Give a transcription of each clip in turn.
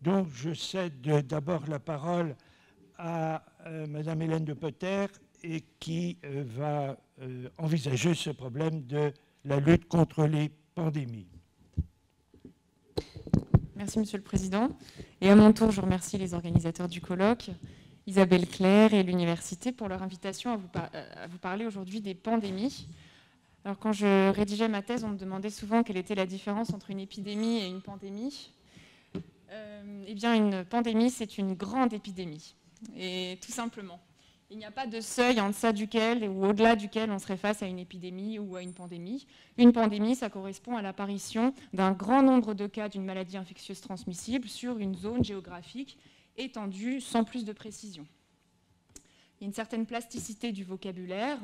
Donc, je cède d'abord la parole à Madame Hélène de Potter et qui va envisager ce problème de la lutte contre les pandémies. Merci, Monsieur le Président. Et à mon tour, je remercie les organisateurs du colloque, Isabelle Claire et l'Université, pour leur invitation à vous parler aujourd'hui des pandémies. Alors, quand je rédigeais ma thèse, on me demandait souvent quelle était la différence entre une épidémie et une pandémie. Eh bien, une pandémie, c'est une grande épidémie. Et tout simplement, il n'y a pas de seuil en deçà duquel ou au-delà duquel on serait face à une épidémie ou à une pandémie. Une pandémie, ça correspond à l'apparition d'un grand nombre de cas d'une maladie infectieuse transmissible sur une zone géographique étendue sans plus de précision. Il y a une certaine plasticité du vocabulaire,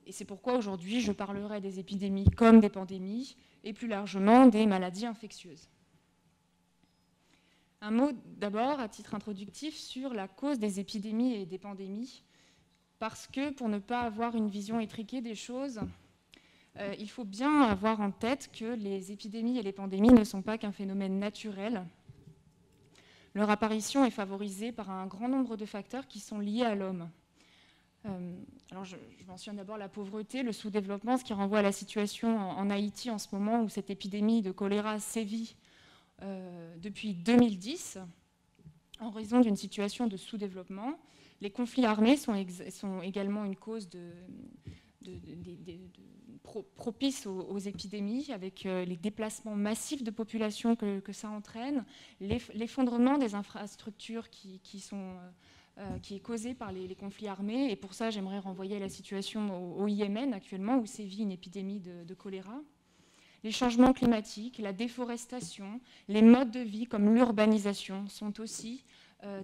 et c'est pourquoi aujourd'hui je parlerai des épidémies comme des pandémies, et plus largement des maladies infectieuses. Un mot d'abord, à titre introductif, sur la cause des épidémies et des pandémies, parce que pour ne pas avoir une vision étriquée des choses, il faut bien avoir en tête que les épidémies et les pandémies ne sont pas qu'un phénomène naturel. Leur apparition est favorisée par un grand nombre de facteurs qui sont liés à l'homme. Alors je mentionne d'abord la pauvreté, le sous-développement, ce qui renvoie à la situation en Haïti en ce moment où cette épidémie de choléra sévit depuis 2010 en raison d'une situation de sous-développement. Les conflits armés sont également une cause propice aux épidémies, avec les déplacements massifs de population que ça entraîne, l'effondrement des infrastructures qui est causé par les conflits armés. Et pour ça, j'aimerais renvoyer la situation au Yémen actuellement, où sévit une épidémie de choléra. Les changements climatiques, la déforestation, les modes de vie comme l'urbanisation sont aussi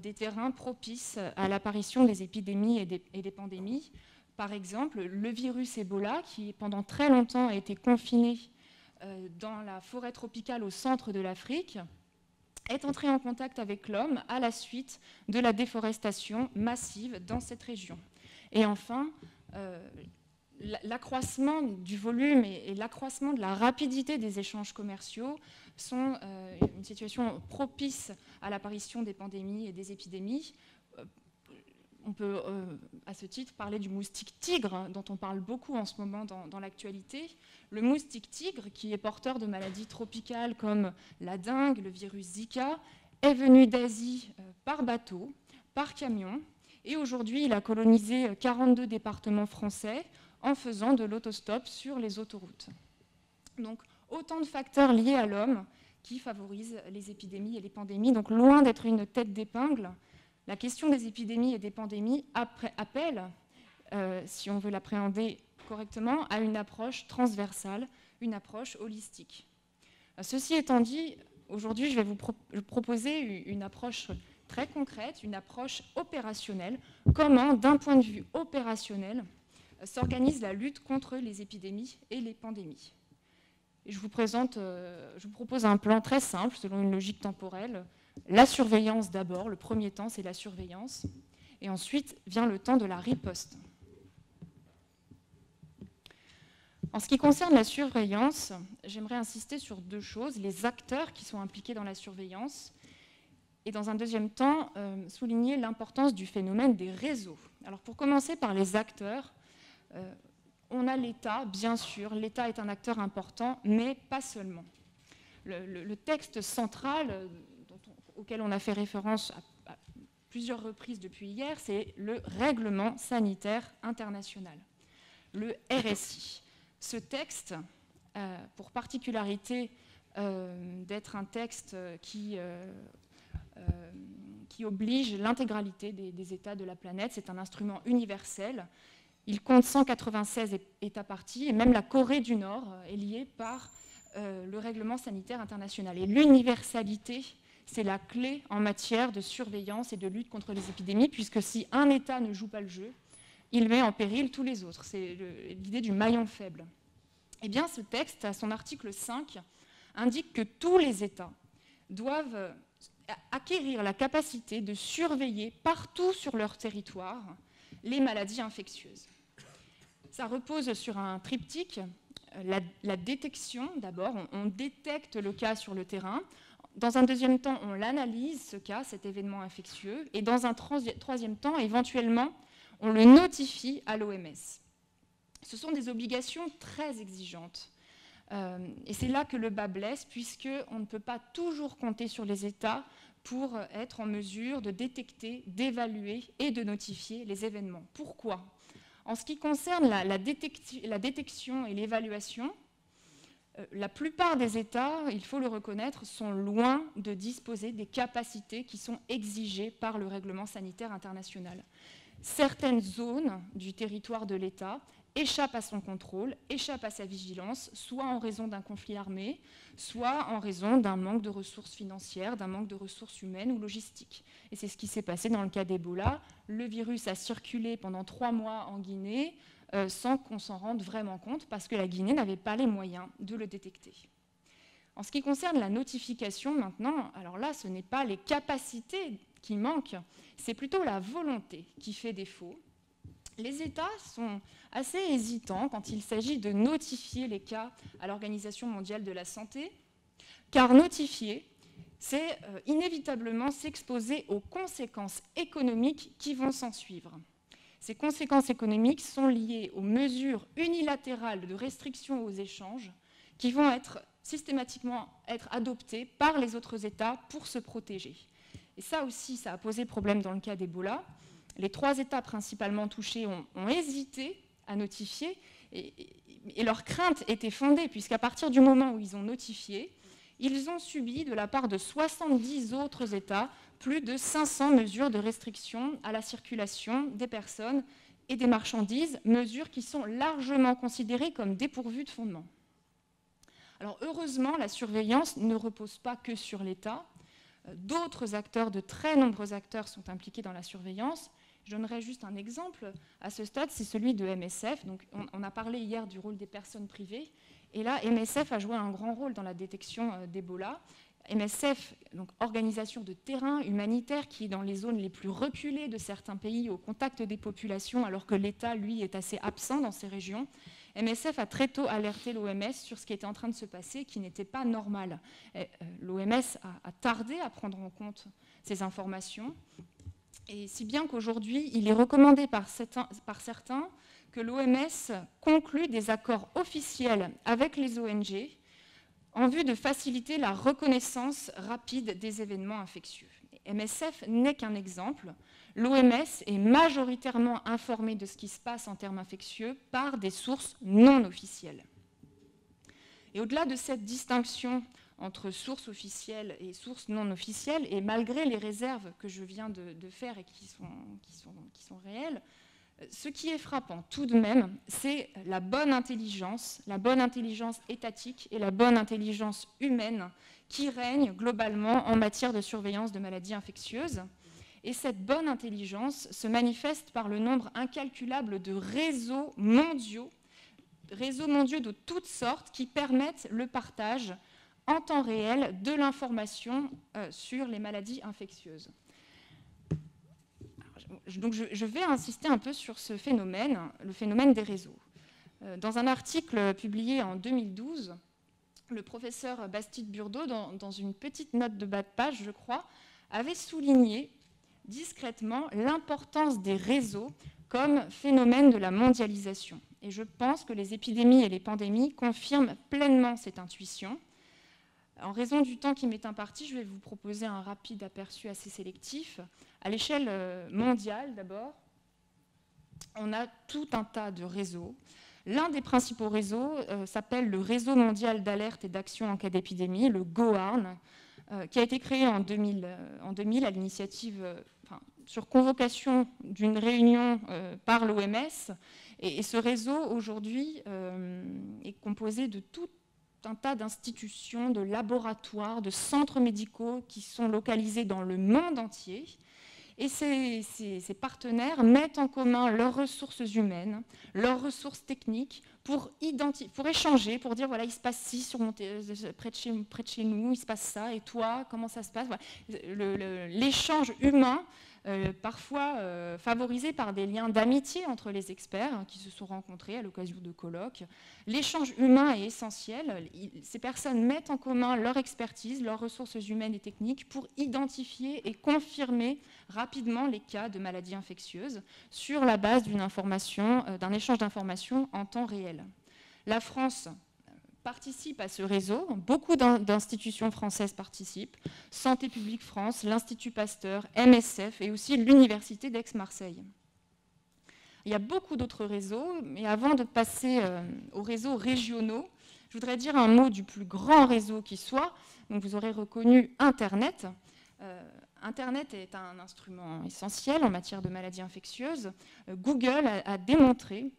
des terrains propices à l'apparition des épidémies et des pandémies. Par exemple, le virus Ebola, qui pendant très longtemps a été confiné dans la forêt tropicale au centre de l'Afrique, est entré en contact avec l'homme à la suite de la déforestation massive dans cette région. Et enfin, l'accroissement du volume et l'accroissement de la rapidité des échanges commerciaux sont une situation propice à l'apparition des pandémies et des épidémies. On peut, à ce titre, parler du moustique tigre, dont on parle beaucoup en ce moment dans l'actualité. Le moustique tigre, qui est porteur de maladies tropicales comme la dengue, le virus Zika, est venu d'Asie par bateau, par camion, et aujourd'hui, il a colonisé 42 départements français en faisant de l'autostop sur les autoroutes. Donc, autant de facteurs liés à l'homme qui favorisent les épidémies et les pandémies. Donc, loin d'être une tête d'épingle, la question des épidémies et des pandémies appelle, si on veut l'appréhender correctement, à une approche transversale, une approche holistique. Ceci étant dit, aujourd'hui, je vais vous proposer une approche très concrète, une approche opérationnelle. Comment, d'un point de vue opérationnel, s'organise la lutte contre les épidémies et les pandémies. Et je vous propose un plan très simple, selon une logique temporelle. La surveillance d'abord, le premier temps, c'est la surveillance. Et ensuite vient le temps de la riposte. En ce qui concerne la surveillance, j'aimerais insister sur deux choses. Les acteurs qui sont impliqués dans la surveillance. Et dans un deuxième temps, souligner l'importance du phénomène des réseaux. Alors pour commencer par les acteurs, on a l'État, bien sûr. L'État est un acteur important, mais pas seulement. Le texte central auquel on a fait référence à plusieurs reprises depuis hier, c'est le Règlement sanitaire international, le RSI. Ce texte, pour particularité d'être un texte qui oblige l'intégralité des États de la planète, c'est un instrument universel. Il compte 196 États parties, et même la Corée du Nord est liée par le Règlement sanitaire international. Et l'universalité, c'est la clé en matière de surveillance et de lutte contre les épidémies, puisque si un État ne joue pas le jeu, il met en péril tous les autres. C'est l'idée du maillon faible. Eh bien, ce texte, à son article 5, indique que tous les États doivent acquérir la capacité de surveiller partout sur leur territoire les maladies infectieuses. Ça repose sur un triptyque. La détection, d'abord, on détecte le cas sur le terrain Dans un deuxième temps, on l'analyse, ce cas, cet événement infectieux, et dans un troisième temps, éventuellement, on le notifie à l'OMS. Ce sont des obligations très exigeantes. Et c'est là que le bas blesse, puisqu'on ne peut pas toujours compter sur les États pour être en mesure de détecter, d'évaluer et de notifier les événements. Pourquoi ? En ce qui concerne la détection et l'évaluation, la plupart des États, il faut le reconnaître, sont loin de disposer des capacités qui sont exigées par le règlement sanitaire international. Certaines zones du territoire de l'État échappent à son contrôle, échappent à sa vigilance, soit en raison d'un conflit armé, soit en raison d'un manque de ressources financières, d'un manque de ressources humaines ou logistiques. Et c'est ce qui s'est passé dans le cas d'Ebola. Le virus a circulé pendant 3 mois en Guinée sans qu'on s'en rende vraiment compte, parce que la Guinée n'avait pas les moyens de le détecter. En ce qui concerne la notification maintenant, alors là, ce n'est pas les capacités qui manquent, c'est plutôt la volonté qui fait défaut. Les États sont assez hésitants quand il s'agit de notifier les cas à l'Organisation mondiale de la santé, car notifier, c'est inévitablement s'exposer aux conséquences économiques qui vont s'en suivre. Ces conséquences économiques sont liées aux mesures unilatérales de restriction aux échanges qui vont systématiquement être adoptées par les autres États pour se protéger. Et ça aussi, ça a posé problème dans le cas d'Ebola. Les 3 États principalement touchés ont hésité à notifier et leur crainte était fondée, puisqu'à partir du moment où ils ont notifié, ils ont subi de la part de 70 autres États plus de 500 mesures de restriction à la circulation des personnes et des marchandises, mesures qui sont largement considérées comme dépourvues de fondement. Alors heureusement, la surveillance ne repose pas que sur l'État. D'autres acteurs, de très nombreux acteurs sont impliqués dans la surveillance. Je donnerai juste un exemple. À ce stade, c'est celui de MSF. Donc, on a parlé hier du rôle des personnes privées. Et là, MSF a joué un grand rôle dans la détection d'Ebola. MSF, donc organisation de terrain humanitaire qui est dans les zones les plus reculées de certains pays au contact des populations, alors que l'État, lui, est assez absent dans ces régions. MSF a très tôt alerté l'OMS sur ce qui était en train de se passer, qui n'était pas normal. L'OMS a tardé à prendre en compte ces informations, et si bien qu'aujourd'hui, il est recommandé par certains que l'OMS conclue des accords officiels avec les ONG en vue de faciliter la reconnaissance rapide des événements infectieux. MSF n'est qu'un exemple. L'OMS est majoritairement informée de ce qui se passe en termes infectieux par des sources non officielles. Et au-delà de cette distinction entre sources officielles et sources non officielles, et malgré les réserves que je viens de faire et qui sont réelles, ce qui est frappant tout de même, c'est la bonne intelligence étatique et la bonne intelligence humaine qui règne globalement en matière de surveillance de maladies infectieuses. Et cette bonne intelligence se manifeste par le nombre incalculable de réseaux mondiaux de toutes sortes qui permettent le partage en temps réel de l'information sur les maladies infectieuses. Donc je vais insister un peu sur ce phénomène, le phénomène des réseaux. Dans un article publié en 2012, le professeur Bastide Burdeau, dans une petite note de bas de page, je crois, avait souligné discrètement l'importance des réseaux comme phénomène de la mondialisation. Et je pense que les épidémies et les pandémies confirment pleinement cette intuition. En raison du temps qui m'est imparti, je vais vous proposer un rapide aperçu assez sélectif. À l'échelle mondiale, d'abord, on a tout un tas de réseaux. L'un des principaux réseaux s'appelle le Réseau mondial d'alerte et d'action en cas d'épidémie, le GOARN, qui a été créé en 2000 à l'initiative, sur convocation d'une réunion par l'OMS. Et ce réseau, aujourd'hui, est composé de tout un tas d'institutions, de laboratoires, de centres médicaux qui sont localisés dans le monde entier. Et ces partenaires mettent en commun leurs ressources humaines, leurs ressources techniques pour échanger, pour dire voilà, il se passe ci près de chez nous, il se passe ça, et toi, comment ça se passe voilà. L'échange humain parfois favorisés par des liens d'amitié entre les experts qui se sont rencontrés à l'occasion de colloques. L'échange humain est essentiel. Ces personnes mettent en commun leur expertise, leurs ressources humaines et techniques pour identifier et confirmer rapidement les cas de maladies infectieuses sur la base d'un échange d'informations en temps réel. La France participe à ce réseau, beaucoup d'institutions françaises participent, Santé publique France, l'Institut Pasteur, MSF et aussi l'Université d'Aix-Marseille. Il y a beaucoup d'autres réseaux, mais avant de passer aux réseaux régionaux, je voudrais dire un mot du plus grand réseau qui soit. Donc vous aurez reconnu Internet. Internet est un instrument essentiel en matière de maladies infectieuses. Google a démontré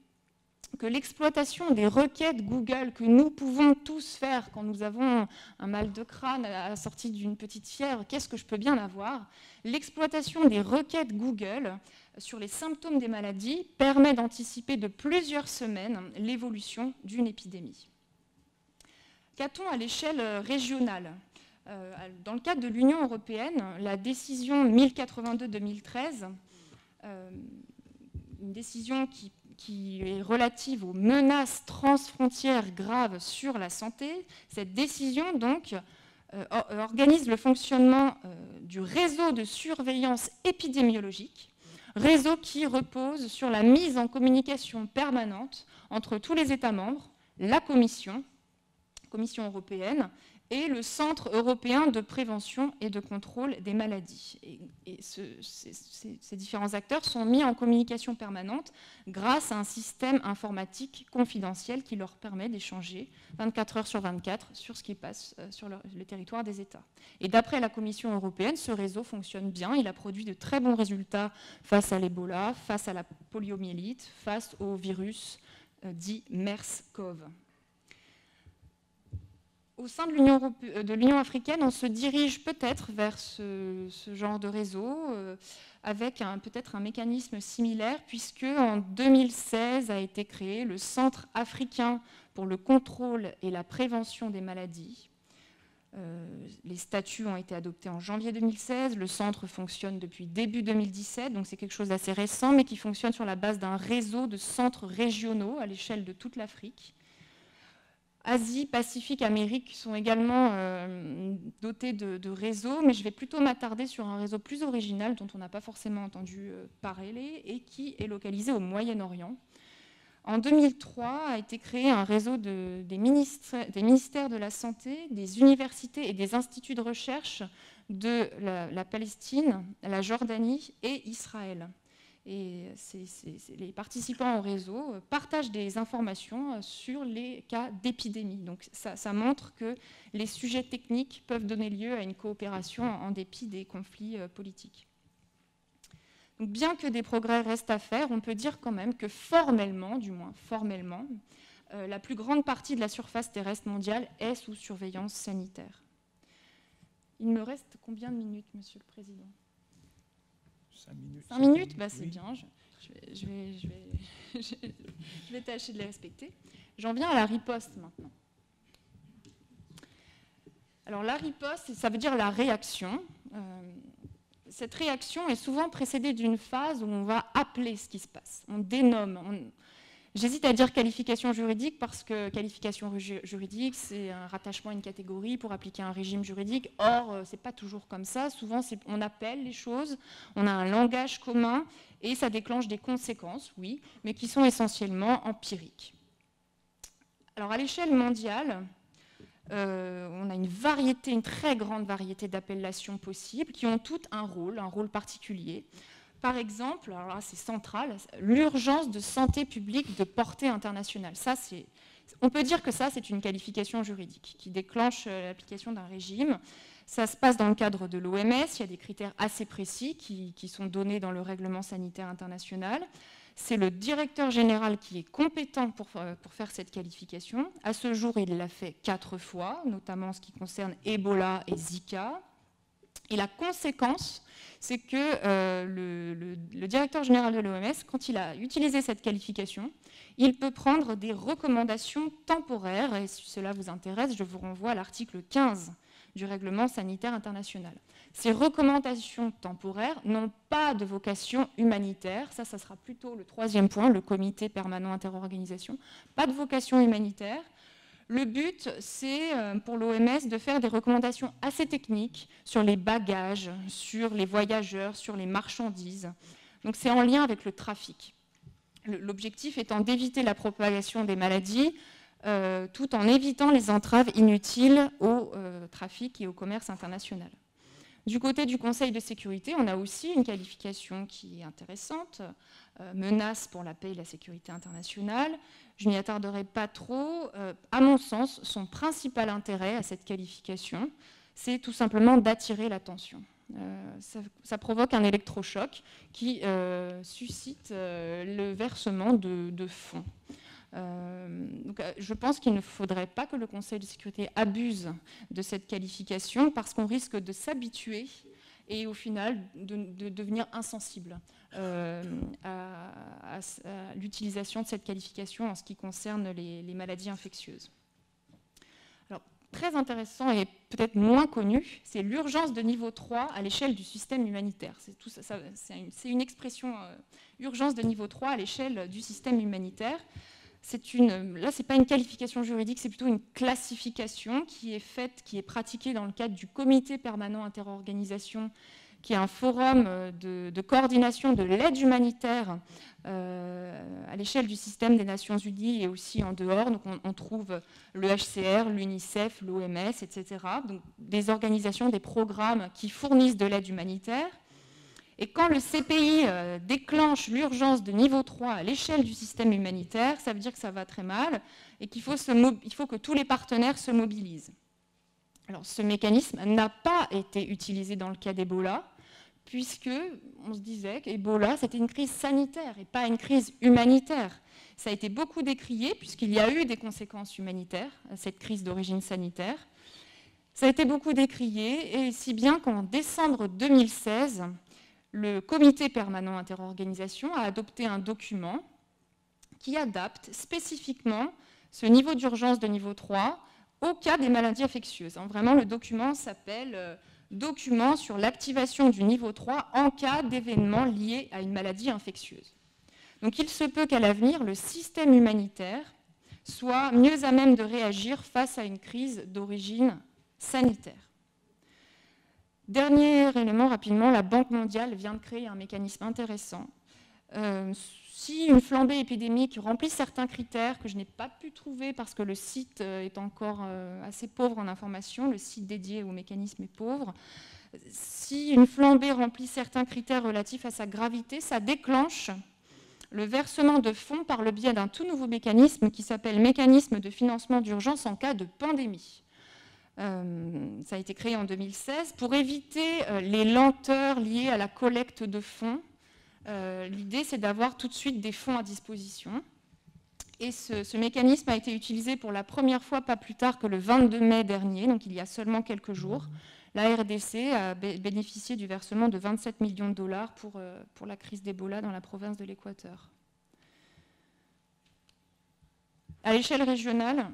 que l'exploitation des requêtes Google que nous pouvons tous faire quand nous avons un mal de crâne assorti d'une petite fièvre, qu'est-ce que je peux bien avoir? L'exploitation des requêtes Google sur les symptômes des maladies permet d'anticiper de plusieurs semaines l'évolution d'une épidémie. Qu'a-t-on à l'échelle régionale? Dans le cadre de l'Union européenne, la décision 1082-2013, une décision qui est relative aux menaces transfrontières graves sur la santé. Cette décision, donc, organise le fonctionnement du réseau de surveillance épidémiologique, réseau qui repose sur la mise en communication permanente entre tous les États membres, la Commission européenne, et le Centre européen de prévention et de contrôle des maladies. Ces différents acteurs sont mis en communication permanente grâce à un système informatique confidentiel qui leur permet d'échanger 24 heures sur 24 sur ce qui passe sur le territoire des États. Et d'après la Commission européenne, ce réseau fonctionne bien. Il a produit de très bons résultats face à l'Ebola, face à la poliomyélite, face au virus dit MERS-CoV. Au sein de l'Union africaine, on se dirige peut-être vers ce genre de réseau avec peut-être un mécanisme similaire, puisque en 2016 a été créé le Centre africain pour le contrôle et la prévention des maladies. Les statuts ont été adoptés en janvier 2016, le centre fonctionne depuis début 2017, donc c'est quelque chose d'assez récent, mais qui fonctionne sur la base d'un réseau de centres régionaux à l'échelle de toute l'Afrique. Asie, Pacifique, Amérique sont également dotés de réseaux, mais je vais plutôt m'attarder sur un réseau plus original dont on n'a pas forcément entendu parler et qui est localisé au Moyen-Orient. En 2003 a été créé un réseau des ministères de la Santé, des universités et des instituts de recherche de la Palestine, la Jordanie et Israël. Et les participants au réseau partagent des informations sur les cas d'épidémie. Donc ça montre que les sujets techniques peuvent donner lieu à une coopération en dépit des conflits politiques. Donc, bien que des progrès restent à faire, on peut dire quand même que formellement, du moins formellement, la plus grande partie de la surface terrestre mondiale est sous surveillance sanitaire. Il me reste combien de minutes, Monsieur le Président ? 5 minutes. 5 minutes, bah, c'est oui. bien, je vais tâcher de les respecter. J'en viens à la riposte maintenant. Alors la riposte, ça veut dire la réaction. Cette réaction est souvent précédée d'une phase où on va appeler ce qui se passe, on dénomme. J'hésite à dire qualification juridique parce que qualification juridique, c'est un rattachement à une catégorie pour appliquer un régime juridique. Or, ce n'est pas toujours comme ça. Souvent, on appelle les choses, on a un langage commun et ça déclenche des conséquences, oui, mais qui sont essentiellement empiriques. Alors, à l'échelle mondiale, on a une très grande variété d'appellations possibles qui ont toutes un rôle particulier. Par exemple, alors là c'est central, l'urgence de santé publique de portée internationale. On peut dire que ça, c'est une qualification juridique qui déclenche l'application d'un régime. Ça se passe dans le cadre de l'OMS, il y a des critères assez précis qui sont donnés dans le règlement sanitaire international. C'est le directeur général qui est compétent pour faire cette qualification. À ce jour, il l'a fait 4 fois, notamment en ce qui concerne Ebola et Zika. Et la conséquence, c'est que le directeur général de l'OMS, quand il a utilisé cette qualification, il peut prendre des recommandations temporaires. Et si cela vous intéresse, je vous renvoie à l'article 15 du règlement sanitaire international. Ces recommandations temporaires n'ont pas de vocation humanitaire. Ça sera plutôt le troisième point, le comité permanent interorganisation. Pas de vocation humanitaire. Le but, c'est pour l'OMS de faire des recommandations assez techniques sur les bagages, sur les voyageurs, sur les marchandises. Donc c'est en lien avec le trafic. L'objectif étant d'éviter la propagation des maladies tout en évitant les entraves inutiles au trafic et au commerce international. Du côté du Conseil de sécurité, on a aussi une qualification qui est intéressante, menace pour la paix et la sécurité internationale. Je n'y attarderai pas trop. À mon sens, son principal intérêt à cette qualification, c'est tout simplement d'attirer l'attention. Ça provoque un électrochoc qui suscite le versement de fonds. Donc, je pense qu'il ne faudrait pas que le Conseil de sécurité abuse de cette qualification parce qu'on risque de s'habituer et au final de devenir insensible à l'utilisation de cette qualification en ce qui concerne les maladies infectieuses. Alors, très intéressant et peut-être moins connu, c'est l'urgence de niveau 3 à l'échelle du système humanitaire. C'est une expression urgence de niveau 3 à l'échelle du système humanitaire. Là, ce n'est pas une qualification juridique, c'est plutôt une classification qui est faite, qui est pratiquée dans le cadre du comité permanent interorganisation, qui est un forum de coordination de l'aide humanitaire à l'échelle du système des Nations Unies et aussi en dehors. Donc on trouve le HCR, l'UNICEF, l'OMS, etc. Donc des organisations, des programmes qui fournissent de l'aide humanitaire. Et quand le CPI déclenche l'urgence de niveau 3 à l'échelle du système humanitaire, ça veut dire que ça va très mal et qu'il faut que tous les partenaires se mobilisent. Alors, ce mécanisme n'a pas été utilisé dans le cas d'Ebola, puisqu'on se disait qu'Ebola, c'était une crise sanitaire et pas une crise humanitaire. Ça a été beaucoup décrié, puisqu'il y a eu des conséquences humanitaires à cette crise d'origine sanitaire. Ça a été beaucoup décrié, et si bien qu'en décembre 2016, le comité permanent interorganisation a adopté un document qui adapte spécifiquement ce niveau d'urgence de niveau 3 au cas des maladies infectieuses. Vraiment, le document s'appelle « Document sur l'activation du niveau 3 en cas d'événements liés à une maladie infectieuse ». Donc il se peut qu'à l'avenir, le système humanitaire soit mieux à même de réagir face à une crise d'origine sanitaire. Dernier élément rapidement, la Banque mondiale vient de créer un mécanisme intéressant. Si une flambée épidémique remplit certains critères que je n'ai pas pu trouver parce que le site est encore assez pauvre en information, le site dédié au mécanisme est pauvre, si une flambée remplit certains critères relatifs à sa gravité, ça déclenche le versement de fonds par le biais d'un tout nouveau mécanisme qui s'appelle mécanisme de financement d'urgence en cas de pandémie. Ça a été créé en 2016 pour éviter les lenteurs liées à la collecte de fonds. L'idée, c'est d'avoir tout de suite des fonds à disposition. Et ce mécanisme a été utilisé pour la première fois pas plus tard que le 22 mai dernier, donc il y a seulement quelques jours. La RDC a bénéficié du versement de 27 millions de dollars pour la crise d'Ebola dans la province de l'Équateur. À l'échelle régionale,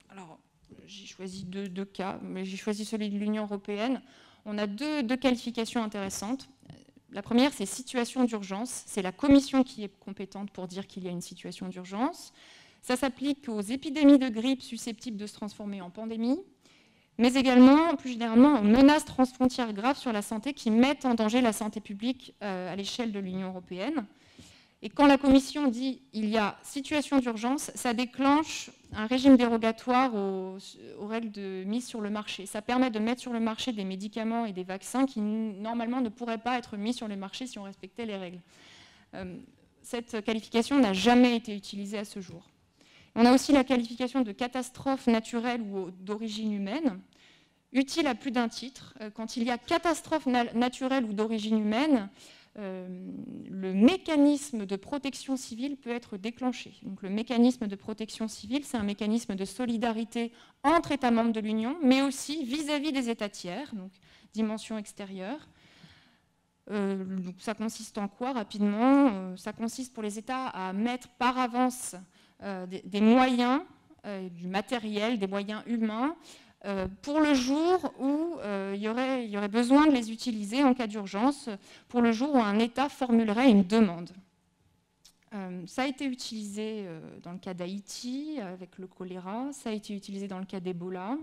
alors j'ai choisi deux cas, mais j'ai choisi celui de l'Union européenne. On a deux qualifications intéressantes. La première, c'est situation d'urgence. C'est la Commission qui est compétente pour dire qu'il y a une situation d'urgence. Ça s'applique aux épidémies de grippe susceptibles de se transformer en pandémie, mais également, plus généralement, aux menaces transfrontières graves sur la santé qui mettent en danger la santé publique à l'échelle de l'Union européenne. Et quand la Commission dit qu'il y a situation d'urgence, ça déclenche un régime dérogatoire aux règles de mise sur le marché. Ça permet de mettre sur le marché des médicaments et des vaccins qui, normalement, ne pourraient pas être mis sur le marché si on respectait les règles. Cette qualification n'a jamais été utilisée à ce jour. On a aussi la qualification de catastrophe naturelle ou d'origine humaine, utile à plus d'un titre. Quand il y a catastrophe naturelle ou d'origine humaine, le mécanisme de protection civile peut être déclenché. Donc, le mécanisme de protection civile, c'est un mécanisme de solidarité entre États membres de l'Union, mais aussi vis-à-vis des États tiers, donc dimension extérieure. Donc, ça consiste en quoi, rapidement? Ça consiste pour les États à mettre par avance des moyens, du matériel, des moyens humains, pour le jour où il y aurait besoin de les utiliser en cas d'urgence, pour le jour où un État formulerait une demande. Ça a été utilisé dans le cas d'Haïti avec le choléra, ça a été utilisé dans le cas d'Ebola.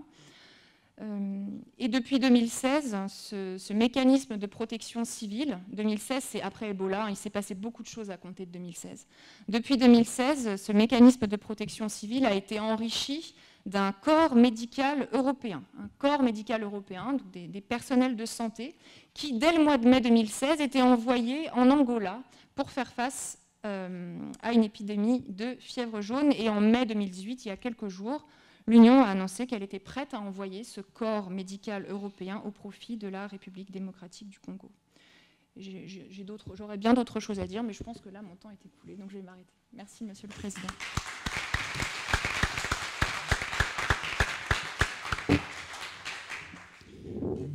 Et depuis 2016, ce mécanisme de protection civile, 2016 c'est après Ebola, il s'est passé beaucoup de choses à compter de 2016. Depuis 2016, ce mécanisme de protection civile a été enrichi d'un corps médical européen. Un corps médical européen, donc des personnels de santé, qui dès le mois de mai 2016 étaient envoyés en Angola pour faire face à une épidémie de fièvre jaune. Et en mai 2018, il y a quelques jours, l'Union a annoncé qu'elle était prête à envoyer ce corps médical européen au profit de la République démocratique du Congo. J'aurais bien d'autres choses à dire, mais je pense que là, mon temps est écoulé, donc je vais m'arrêter. Merci, Monsieur le Président.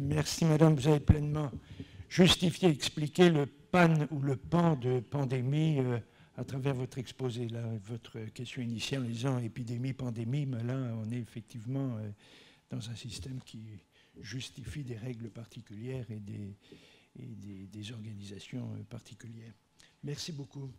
Merci, Madame. Vous avez pleinement justifié, expliqué le pan ou le pan de pandémie à travers votre exposé, là, votre question initiale en disant épidémie, pandémie, mais là, on est effectivement dans un système qui justifie des règles particulières et des organisations particulières. Merci beaucoup.